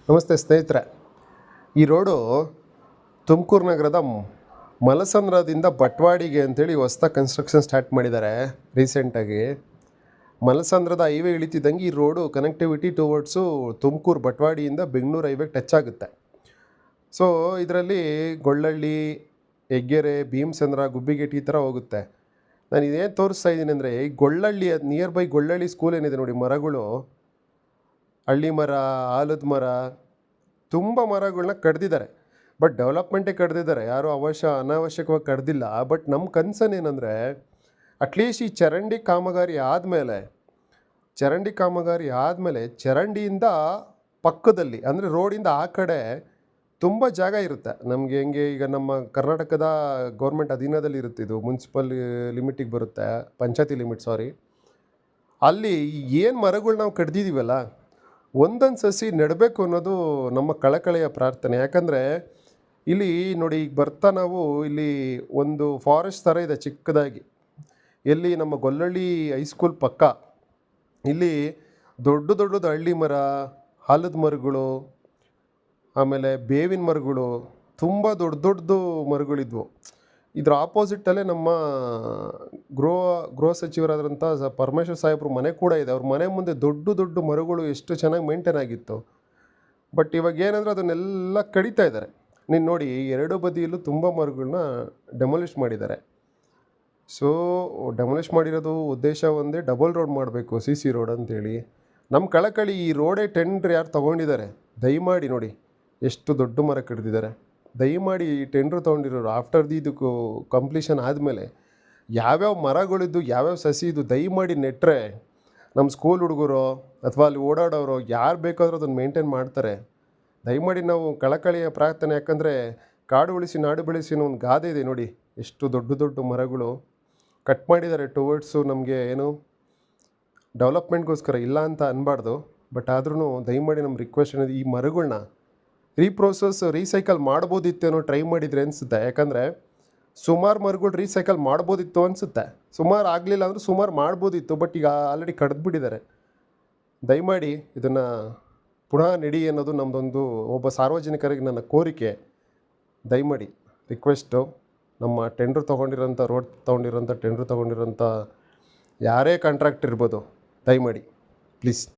ನಮಸ್ತೆ ಸ್ನೇಹಿತರೆ. ಈ ರೋಡು ತುಮಕೂರು ನಗರದ ಮಲಸಂದ್ರದಿಂದ ಬಟ್ವಾಡಿಗೆ ಅಂತೇಳಿ ಹೊಸ್ದಾಗಿ ಕನ್ಸ್ಟ್ರಕ್ಷನ್ ಸ್ಟಾರ್ಟ್ ಮಾಡಿದ್ದಾರೆ ರೀಸೆಂಟಾಗಿ. ಮಲಸಂದ್ರದ ಹೈವೇ ಇಳಿತಿದ್ದಂಗೆ ಈ ರೋಡು ಕನೆಕ್ಟಿವಿಟಿ ಟುವರ್ಡ್ಸು ತುಮಕೂರು ಬಟ್ವಾಡಿಯಿಂದ ಬೆಂಗಳೂರು ಹೈವೇಗೆ ಟಚ್ ಆಗುತ್ತೆ. ಸೊ ಇದರಲ್ಲಿ ಗೊಳ್ಳಳ್ಳಿ, ಹೆಗ್ಗೆರೆ, ಭೀಮಸಂದ್ರ, ಗುಬ್ಬಿಗೆಟಿ ಈ ಥರ ಹೋಗುತ್ತೆ. ನಾನು ಇದೇನು ತೋರಿಸ್ತಾ ಇದ್ದೀನಿ ಅಂದರೆ, ಈ ಗೊಳ್ಳಳ್ಳಿ ನಿಯರ್ ಬೈ ಗೊಳ್ಳಳ್ಳಿ ಸ್ಕೂಲ್ ಏನಿದೆ ನೋಡಿ, ಮರಗಳು, ಹಳ್ಳಿ ಮರ, ಆಲದ ಮರ, ತುಂಬ ಮರಗಳನ್ನ ಕಡ್ದಿದ್ದಾರೆ. ಬಟ್ ಡೆವಲಪ್ಮೆಂಟೇ ಕಡ್ದಿದ್ದಾರೆ, ಯಾರೂ ಅನಾವಶ್ಯಕವಾಗಿ ಕಡ್ದಿಲ್ಲ. ಬಟ್ ನಮ್ಮ ಕನಸನ್ನೇನೆಂದರೆ, ಅಟ್ಲೀಸ್ಟ್ ಈ ಚರಂಡಿ ಕಾಮಗಾರಿ ಆದಮೇಲೆ ಚರಂಡಿಯಿಂದ ಪಕ್ಕದಲ್ಲಿ ಅಂದರೆ ರೋಡಿಂದ ಆ ಕಡೆ ತುಂಬ ಜಾಗ ಇರುತ್ತೆ ನಮಗೆ. ಹೆಂಗೆ ಈಗ ನಮ್ಮ ಕರ್ನಾಟಕದ ಗೌರ್ಮೆಂಟ್ ಅಧೀನದಲ್ಲಿ ಇರುತ್ತೆ, ಇದು ಮುನ್ಸಿಪಲ್ ಲಿಮಿಟಿಗೆ ಬರುತ್ತೆ, ಪಂಚಾಯತಿ ಲಿಮಿಟ್ ಅಲ್ಲಿ ಏನು ಮರಗಳು ನಾವು ಕಡ್ದಿದ್ದೀವಲ್ಲ, ಒಂದೊಂದು ಸಸಿ ನೆಡಬೇಕು ಅನ್ನೋದು ನಮ್ಮ ಕಳಕಳಿಯ ಪ್ರಾರ್ಥನೆ. ಯಾಕಂದರೆ ಇಲ್ಲಿ ನೋಡಿ, ಈಗ ಬರ್ತಾ ನಾವು ಇಲ್ಲಿ ಒಂದು ಫಾರೆಸ್ಟ್ ಥರ ಇದೆ ಚಿಕ್ಕದಾಗಿ, ಎಲ್ಲಿ ನಮ್ಮ ಗೊಲ್ಲಳ್ಳಿ ಹೈಸ್ಕೂಲ್ ಪಕ್ಕ. ಇಲ್ಲಿ ದೊಡ್ಡದು ಹಳ್ಳಿ ಮರ, ಆಲದ ಮರಗಳು, ಆಮೇಲೆ ಬೇವಿನ ಮರಗಳು, ತುಂಬ ದೊಡ್ಡದು ಮರಗಳಿದ್ವು. ಇದ್ರ ಆಪೋಸಿಟ್ಟಲ್ಲೇ ನಮ್ಮ ಗೃಹ ಸಚಿವರಾದಂಥ ಪರಮೇಶ್ವರ್ ಸಾಹೇಬ್ರ ಮನೆ ಕೂಡ ಇದೆ. ಅವ್ರ ಮನೆ ಮುಂದೆ ದೊಡ್ಡ ಮರಗಳು ಎಷ್ಟು ಚೆನ್ನಾಗಿ ಮೇಂಟೈನ್ ಆಗಿತ್ತು. ಬಟ್ ಇವಾಗ ಏನಂದರೆ ಅದನ್ನೆಲ್ಲ ಕಡಿತಾ ಇದ್ದಾರೆ. ನೀನು ನೋಡಿ, ಎರಡು ಬದಿಯಲ್ಲೂ ತುಂಬ ಮರಗಳನ್ನ ಡೆಮೊಲಿಷ್ ಮಾಡಿದ್ದಾರೆ. ಸೊ ಡೆಮೊಲಿಷ್ ಮಾಡಿರೋದು ಉದ್ದೇಶ ಒಂದೇ, ಡಬಲ್ ರೋಡ್ ಮಾಡಬೇಕು, CC ರೋಡ್ ಅಂತೇಳಿ. ನಮ್ಮ ಕಳಕಳಿ, ಈ ರೋಡೇ ಟೆಂಡ್ರ್ ಯಾರು ತೊಗೊಂಡಿದ್ದಾರೆ, ದಯಮಾಡಿ ನೋಡಿ ಎಷ್ಟು ದೊಡ್ಡ ಮರ ಕಡ್ದಿದ್ದಾರೆ. ದಯಮಾಡಿ ಈ ಟೆಂಡ್ರ್ ತೊಗೊಂಡಿರೋರು ಆಫ್ಟರ್ ಇದಕ್ಕೂ ಕಂಪ್ಲೀಷನ್ ಆದಮೇಲೆ ಯಾವ್ಯಾವ ಮರಗಳಿದ್ದು, ಯಾವ್ಯಾವ ಸಸಿ ಇದು ದಯಮಾಡಿ ನೆಟ್ಟರೆ ನಮ್ಮ ಸ್ಕೂಲ್ ಹುಡುಗರು ಅಥವಾ ಅಲ್ಲಿ ಓಡಾಡೋರು ಯಾರು ಬೇಕಾದರೂ ಅದನ್ನು ಮೇಂಟೈನ್ ಮಾಡ್ತಾರೆ. ದಯಮಾಡಿ ನಾವು ಕಳಕಳಿಯ ಪ್ರಾರ್ಥನೆ. ಯಾಕಂದರೆ ಕಾಡು ಉಳಿಸಿ ನಾಡು ಬೆಳೆಸಿ ಅನ್ನೋ ಒಂದು ಗಾದೆ ಇದೆ ನೋಡಿ, ಎಷ್ಟು ದೊಡ್ಡ ಮರಗಳು ಕಟ್ ಮಾಡಿದ್ದಾರೆ ಟುವರ್ಡ್ಸು ನಮಗೆ ಏನು ಡೆವಲಪ್ಮೆಂಟ್ಗೋಸ್ಕರ, ಇಲ್ಲ ಅಂತ ಅನ್ಬಾರ್ದು. ಬಟ್ ಆದ್ರೂ ದಯಮಾಡಿ ನಮ್ಮ ರಿಕ್ವೆಸ್ಟ್ ಏನಿದೆ, ಈ ಮರಗಳನ್ನ ರೀಸೈಕಲ್ ಮಾಡ್ಬೋದಿತ್ತೇನೋ ಟ್ರೈ ಮಾಡಿದರೆ ಅನಿಸುತ್ತೆ. ಯಾಕಂದರೆ ಸುಮಾರು ಮರಗಳು ರೀಸೈಕಲ್ ಮಾಡ್ಬೋದಿತ್ತು ಅನಿಸುತ್ತೆ. ಸುಮಾರು ಆಗಲಿಲ್ಲ ಅಂದರೂ ಸುಮಾರು ಮಾಡ್ಬೋದಿತ್ತು. ಬಟ್ ಈಗ ಆಲ್ರೆಡಿ ಕಡ್ದುಬಿಟ್ಟಿದ್ದಾರೆ. ದಯಮಾಡಿ ಇದನ್ನು ಪುನಃ ನೆಡಿ ಅನ್ನೋದು ನಮ್ಮದೊಂದು ಒಬ್ಬ ಸಾರ್ವಜನಿಕರಿಗೆ ನನ್ನ ಕೋರಿಕೆ. ದಯಮಾಡಿ ರಿಕ್ವೆಸ್ಟು, ನಮ್ಮ ರೋಡ್ ತೊಗೊಂಡಿರೋಂಥ ಯಾರೇ ಕಾಂಟ್ರಾಕ್ಟ್ ಇರ್ಬೋದು, ದಯಮಾಡಿ ಪ್ಲೀಸ್.